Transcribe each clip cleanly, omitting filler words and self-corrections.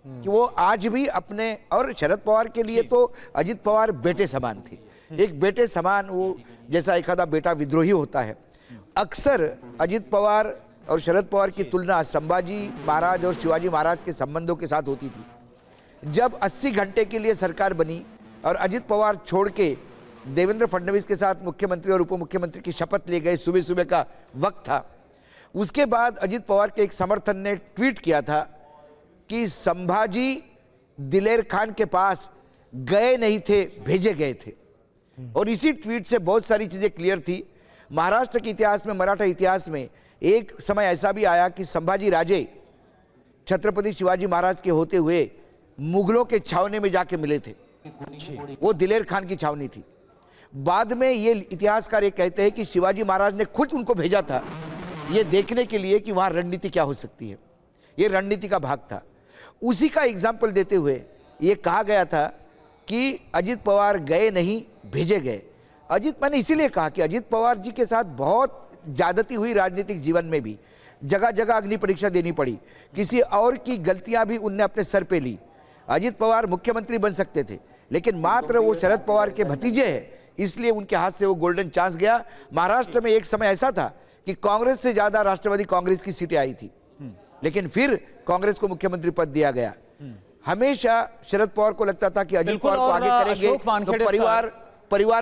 कि वो आज भी अपने, और शरद पवार के लिए तो अजित पवार बेटे समान थे, एक बेटे समान, वो जैसा एक आधा बेटा विद्रोही होता है। अक्सर अजित पवार और शरद पवार की तुलना संभाजी महाराज और शिवाजी महाराज के संबंधों के साथ होती थी। जब 80 घंटे के लिए सरकार बनी और अजित पवार छोड़ के देवेंद्र फडणवीस के साथ मुख्यमंत्री और उप मुख्यमंत्री की शपथ ले गए, सुबह सुबह का वक्त था, उसके बाद अजित पवार के एक समर्थन ने ट्वीट किया था कि संभाजी दिलेर खान के पास गए नहीं थे, भेजे गए थे। और इसी ट्वीट से बहुत सारी चीजें क्लियर थी। महाराष्ट्र के इतिहास में, मराठा इतिहास में एक समय ऐसा भी आया कि संभाजी राजे छत्रपति शिवाजी महाराज के होते हुए मुगलों के छावनी में जाके मिले थे, वो दिलेर खान की छावनी थी। बाद में ये इतिहासकार ये कहते हैं कि शिवाजी महाराज ने खुद उनको भेजा था ये देखने के लिए कि वहां रणनीति क्या हो सकती है, ये रणनीति का भाग था। उसी का एग्जाम्पल देते हुए ये कहा गया था कि अजित पवार गए नहीं, भेजे गए। मैंने इसीलिए कहा कि अजित पवार जी के साथ बहुत ज्यादती हुई राजनीतिक जीवन में भी, जगह जगह अग्नि परीक्षा देनी पड़ी, किसी और की गलतियां भी उनने अपने सर पे ली। अजित पवार मुख्यमंत्री बन सकते थे, लेकिन मात्र वो शरद पवार के भतीजे हैं, इसलिए उनके हाथ से वो गोल्डन चांस गया। महाराष्ट्र में एक समय ऐसा था कि कांग्रेस से ज्यादा राष्ट्रवादी कांग्रेस की सीटें आई थी, लेकिन फिर कांग्रेस को मुख्यमंत्री पद दिया गया। हमेशा शरद पवार को लगता था कि अजित पवार को आगे करेंगे तो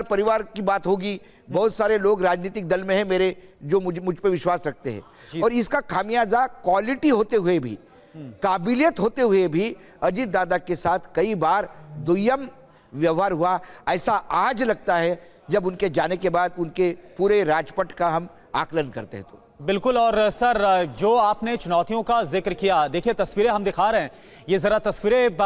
परिवार की बात होगी। बहुत सारे लोग राजनीतिक दल में हैं मेरे जो मुझ पे विश्वास रखते हैं, और इसका खामियाजा क्वालिटी होते हुए भी, काबिलियत होते हुए भी अजित दादा के साथ कई बार दुय्यम व्यवहार हुआ। ऐसा आज लगता है जब उनके जाने के बाद उनके पूरे राजपट का हम आकलन करते हैं तो। बिल्कुल। और सर, जो आपने चुनौतियों का जिक्र किया, देखिए तस्वीरें हम दिखा रहे हैं, ये जरा तस्वीरें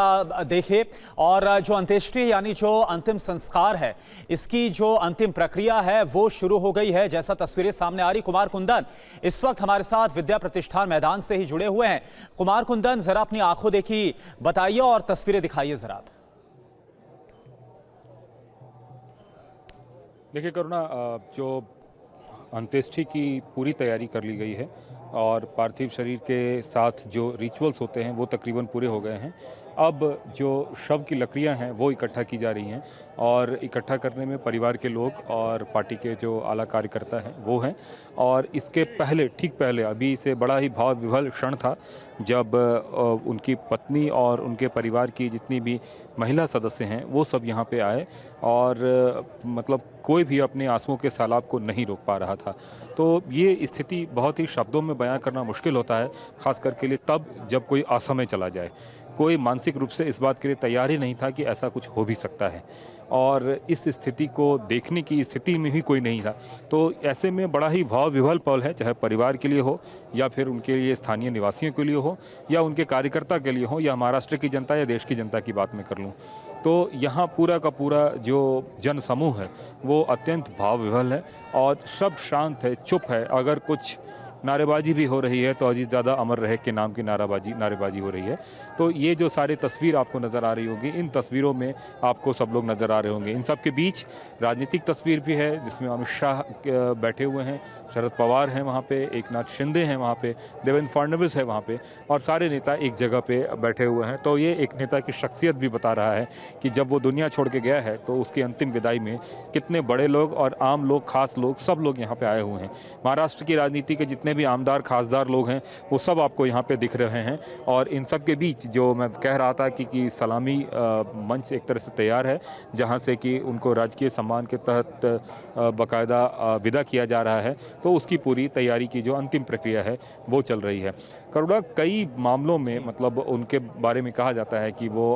देखिए। और जो अंत्येष्टि यानी जो अंतिम संस्कार है, इसकी जो अंतिम प्रक्रिया है वो शुरू हो गई है, जैसा तस्वीरें सामने आ रही। कुमार कुंदन इस वक्त हमारे साथ विद्या प्रतिष्ठान मैदान से ही जुड़े हुए हैं। कुमार कुंदन, जरा अपनी आंखों देखी बताइए और तस्वीरें दिखाइए जरा। देखिए करुणा, जो अंत्येष्टि की पूरी तैयारी कर ली गई है और पार्थिव शरीर के साथ जो रिचुअल्स होते हैं वो तकरीबन पूरे हो गए हैं। अब जो शव की लकड़ियां हैं वो इकट्ठा की जा रही हैं, और इकट्ठा करने में परिवार के लोग और पार्टी के जो आला कार्यकर्ता हैं वो हैं। और इसके पहले, ठीक पहले, अभी से बड़ा ही भाव विभल क्षण था जब उनकी पत्नी और उनके परिवार की जितनी भी महिला सदस्य हैं वो सब यहाँ पे आए, और मतलब कोई भी अपने आंसुओं के सैलाब को नहीं रोक पा रहा था। तो ये स्थिति बहुत ही शब्दों में बयां करना मुश्किल होता है, खास करके लिए तब जब कोई असमय चला जाए। कोई मानसिक रूप से इस बात के लिए तैयार ही नहीं था कि ऐसा कुछ हो भी सकता है, और इस स्थिति को देखने की स्थिति में ही कोई नहीं था। तो ऐसे में बड़ा ही भाव विभल पल है, चाहे परिवार के लिए हो या फिर उनके लिए स्थानीय निवासियों के लिए हो या उनके कार्यकर्ता के लिए हो या महाराष्ट्र की जनता या देश की जनता की बात मैं कर लूँ तो यहाँ पूरा का पूरा जो जन समूह है वो अत्यंत भाव विभल है और सब शांत है, चुप है। अगर कुछ नारेबाजी भी हो रही है तो अजीत दादा अमर रहे के नाम की नारेबाजी हो रही है। तो ये जो सारी तस्वीर आपको नज़र आ रही होगी, इन तस्वीरों में आपको सब लोग नज़र आ रहे होंगे। इन सब के बीच राजनीतिक तस्वीर भी है जिसमें अमित शाह बैठे हुए हैं, शरद पवार हैं वहाँ पे, एकनाथ शिंदे हैं वहाँ पे, देवेंद्र फडणवीस है वहाँ पे, और सारे नेता एक जगह पे बैठे हुए हैं। तो ये एक नेता की शख्सियत भी बता रहा है कि जब वो दुनिया छोड़ के गया है तो उसकी अंतिम विदाई में कितने बड़े लोग और आम लोग, खास लोग, सब लोग यहाँ पे आए हुए हैं। महाराष्ट्र की राजनीति के जितने भी आमदार खासदार लोग हैं वो सब आपको यहाँ पे दिख रहे हैं। और इन सब के बीच जो मैं कह रहा था कि सलामी मंच एक तरह से तैयार है, जहाँ से कि उनको राजकीय सम्मान के तहत बाकायदा विदा किया जा रहा है। तो उसकी पूरी तैयारी की जो अंतिम प्रक्रिया है वो चल रही है। करुणा, कई मामलों में मतलब उनके बारे में कहा जाता है कि वो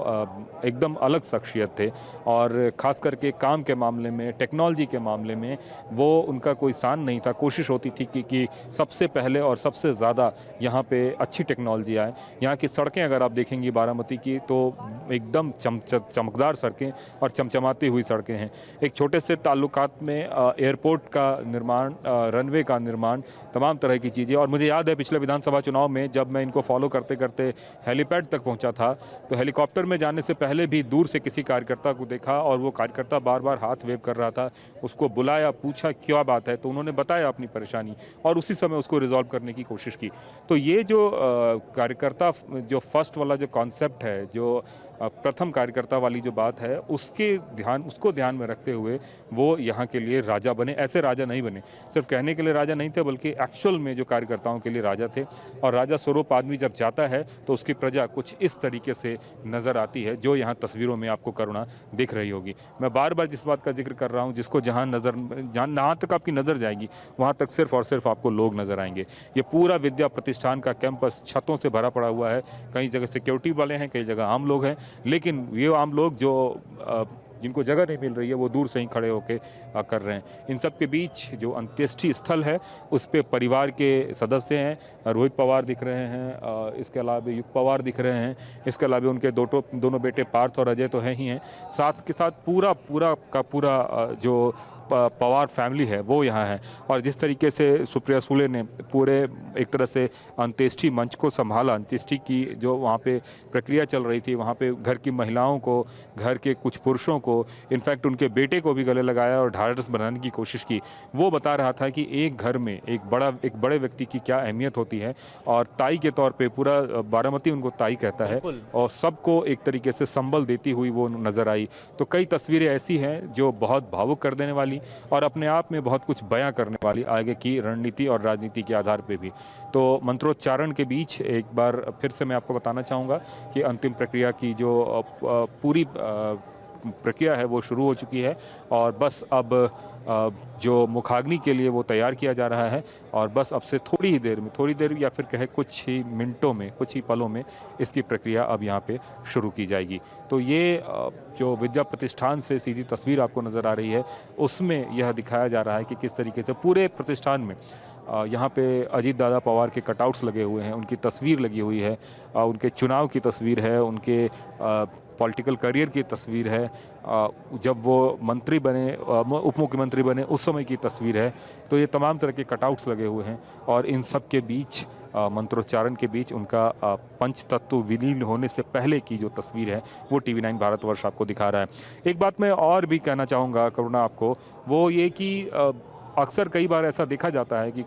एकदम अलग शख्सियत थे, और ख़ास करके काम के मामले में, टेक्नोलॉजी के मामले में वो उनका कोई सान नहीं था। कोशिश होती थी कि सबसे पहले और सबसे ज़्यादा यहाँ पे अच्छी टेक्नोलॉजी आए। यहाँ की सड़कें अगर आप देखेंगी बारामती की तो एकदम चमकदार सड़कें और चमचमाती हुई सड़कें हैं। एक छोटे से ताल्लुकात में एयरपोर्ट का निर्माण, रनवे का निर्माण, तमाम तरह की चीज़ें। और मुझे याद है पिछले विधानसभा चुनाव में में जब मैं इनको फॉलो करते करते हेलीपैड तक पहुंचा था, तो हेलीकॉप्टर में जाने से पहले भी दूर से किसी कार्यकर्ता को देखा और वो कार्यकर्ता बार बार हाथ वेव कर रहा था। उसको बुलाया, पूछा क्या बात है, तो उन्होंने बताया अपनी परेशानी और उसी समय उसको रिजॉल्व करने की कोशिश की। तो ये जो कार्यकर्ता, जो फर्स्ट वाला जो कॉन्सेप्ट है, जो प्रथम कार्यकर्ता वाली जो बात है, उसको ध्यान में रखते हुए वो यहाँ के लिए राजा बने। ऐसे राजा नहीं बने, सिर्फ कहने के लिए राजा नहीं थे, बल्कि एक्चुअल में जो कार्यकर्ताओं के लिए राजा थे। और राजा स्वरूप आदमी जब जाता है तो उसकी प्रजा कुछ इस तरीके से नज़र आती है, जो यहाँ तस्वीरों में आपको करुणा दिख रही होगी। मैं बार बार जिस बात का जिक्र कर रहा हूँ, जिसको जहाँ तक आपकी नज़र जाएगी वहाँ तक सिर्फ और सिर्फ आपको लोग नज़र आएंगे। ये पूरा विद्या प्रतिष्ठान का कैंपस छतों से भरा पड़ा हुआ है। कई जगह सिक्योरिटी वाले हैं, कई जगह आम लोग हैं, लेकिन ये आम लोग जो जिनको जगह नहीं मिल रही है वो दूर से ही खड़े होकर कर रहे हैं। इन सब के बीच जो अंत्येष्टि स्थल है उस पे परिवार के सदस्य हैं। रोहित पवार दिख रहे हैं, इसके अलावा युग पवार दिख रहे हैं, इसके अलावा उनके दोनों बेटे पार्थ और अजय तो हैं ही हैं, साथ के साथ पूरा जो पवार फैमिली है वो यहाँ है। और जिस तरीके से सुप्रिया सुले ने पूरे एक तरह से अंत्येष्टि मंच को संभाला, अंत्येष्टि की जो वहाँ पे प्रक्रिया चल रही थी, वहाँ पे घर की महिलाओं को, घर के कुछ पुरुषों को, इनफैक्ट उनके बेटे को भी गले लगाया और ढाढ़स बनाने की कोशिश की। वो बता रहा था कि एक घर में एक बड़े व्यक्ति की क्या अहमियत होती है। और ताई के तौर पर पूरा बारामती उनको ताई कहता है और सबको एक तरीके से संबल देती हुई वो नज़र आई। तो कई तस्वीरें ऐसी हैं जो बहुत भावुक कर देने वाली और अपने आप में बहुत कुछ बयां करने वाली, आगे की रणनीति और राजनीति के आधार पे भी। तो मंत्रोच्चारण के बीच एक बार फिर से मैं आपको बताना चाहूँगा कि अंतिम प्रक्रिया की जो पूरी प्रक्रिया है वो शुरू हो चुकी है और बस अब जो मुखाग्नि के लिए वो तैयार किया जा रहा है और बस अब से थोड़ी देर या फिर कहे कुछ ही मिनटों में, कुछ ही पलों में इसकी प्रक्रिया अब यहाँ पे शुरू की जाएगी। तो ये जो विद्या प्रतिष्ठान से सीधी तस्वीर आपको नज़र आ रही है, उसमें यह दिखाया जा रहा है कि किस तरीके से पूरे प्रतिष्ठान में यहाँ पे अजीत दादा पवार के कटआउट्स लगे हुए हैं, उनकी तस्वीर लगी हुई है, उनके चुनाव की तस्वीर है, उनके पॉलिटिकल करियर की तस्वीर है, जब वो मंत्री बने, उप मुख्यमंत्री बने उस समय की तस्वीर है। तो ये तमाम तरह के कटआउट्स लगे हुए हैं और इन सब के बीच मंत्रोच्चारण के बीच उनका पंच तत्व विलीन होने से पहले की जो तस्वीर है वो TV9 भारतवर्ष आपको दिखा रहा है। एक बात मैं और भी कहना चाहूँगा करुणा आपको, वो ये कि अक्सर कई बार ऐसा देखा जाता है कि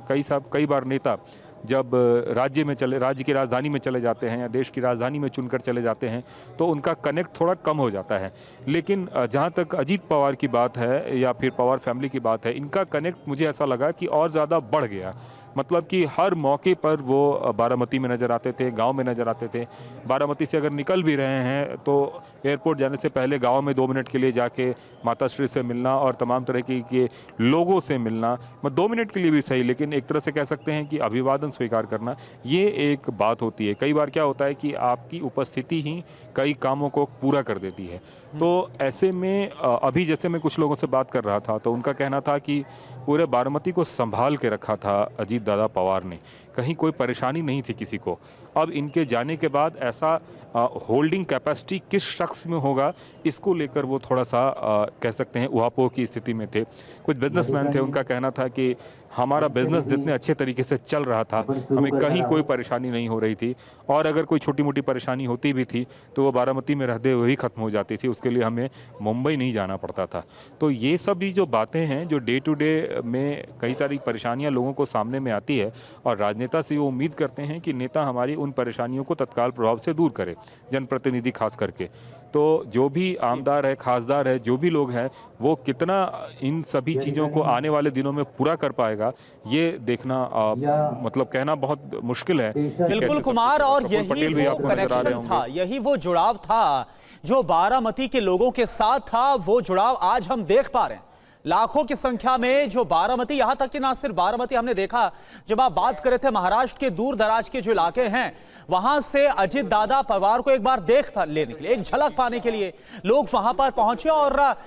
कई बार नेता जब राज्य की राजधानी में चले जाते हैं या देश की राजधानी में चुनकर चले जाते हैं तो उनका कनेक्ट थोड़ा कम हो जाता है। लेकिन जहाँ तक अजीत पवार की बात है या फिर पवार फैमिली की बात है, इनका कनेक्ट मुझे ऐसा लगा कि और ज़्यादा बढ़ गया। मतलब कि हर मौके पर वो बारामती में नज़र आते थे, गांव में नज़र आते थे। बारामती से अगर निकल भी रहे हैं तो एयरपोर्ट जाने से पहले गांव में 2 मिनट के लिए जाके माताश्री से मिलना और तमाम तरह के लोगों से मिलना, 2 मिनट के लिए भी सही, लेकिन एक तरह से कह सकते हैं कि अभिवादन स्वीकार करना, ये एक बात होती है। कई बार क्या होता है कि आपकी उपस्थिति ही कई कामों को पूरा कर देती है। तो ऐसे में अभी जैसे मैं कुछ लोगों से बात कर रहा था तो उनका कहना था कि पूरे बारामती को संभाल के रखा था अजीत दादा पवार ने, कहीं कोई परेशानी नहीं थी किसी को। अब इनके जाने के बाद ऐसा होल्डिंग कैपेसिटी किस शख्स में होगा, इसको लेकर वो थोड़ा सा कह सकते हैं उहापोह की स्थिति में थे। कुछ बिजनेसमैन थे, उनका कहना था कि हमारा बिजनेस जितने अच्छे तरीके से चल रहा था, हमें कहीं कोई परेशानी नहीं हो रही थी, और अगर कोई छोटी मोटी परेशानी होती भी थी तो वो बारामती में रहते हुए ही ख़त्म हो जाती थी, उसके लिए हमें मुंबई नहीं जाना पड़ता था। तो ये सभी जो बातें हैं जो डे टू डे में कई सारी परेशानियां लोगों को सामने में आती है, और राजनेता से वो उम्मीद करते हैं कि नेता हमारी उन परेशानियों को तत्काल प्रभाव से दूर करे, जनप्रतिनिधि खास करके। तो जो भी आमदार है, खासदार है, जो भी लोग हैं, वो कितना इन सभी चीज़ों को आने वाले दिनों में पूरा कर पाएगा, ये देखना मतलब कहना बहुत मुश्किल है। बिल्कुल कुमार, और यही वो कनेक्शन था, यही वो जुड़ाव था जो बारामती के लोगों के साथ था। वो जुड़ाव आज हम देख पा रहे हैं। लाखों की संख्या में जो बारामती, यहां तक कि ना सिर्फ बारामती, हमने देखा जब आप बात कर रहे थे महाराष्ट्र के दूर दराज के जो इलाके हैं, वहां से अजीत दादा पवार को एक बार देख लेने के लिए, एक झलक पाने के लिए लोग वहां पर पहुंचे और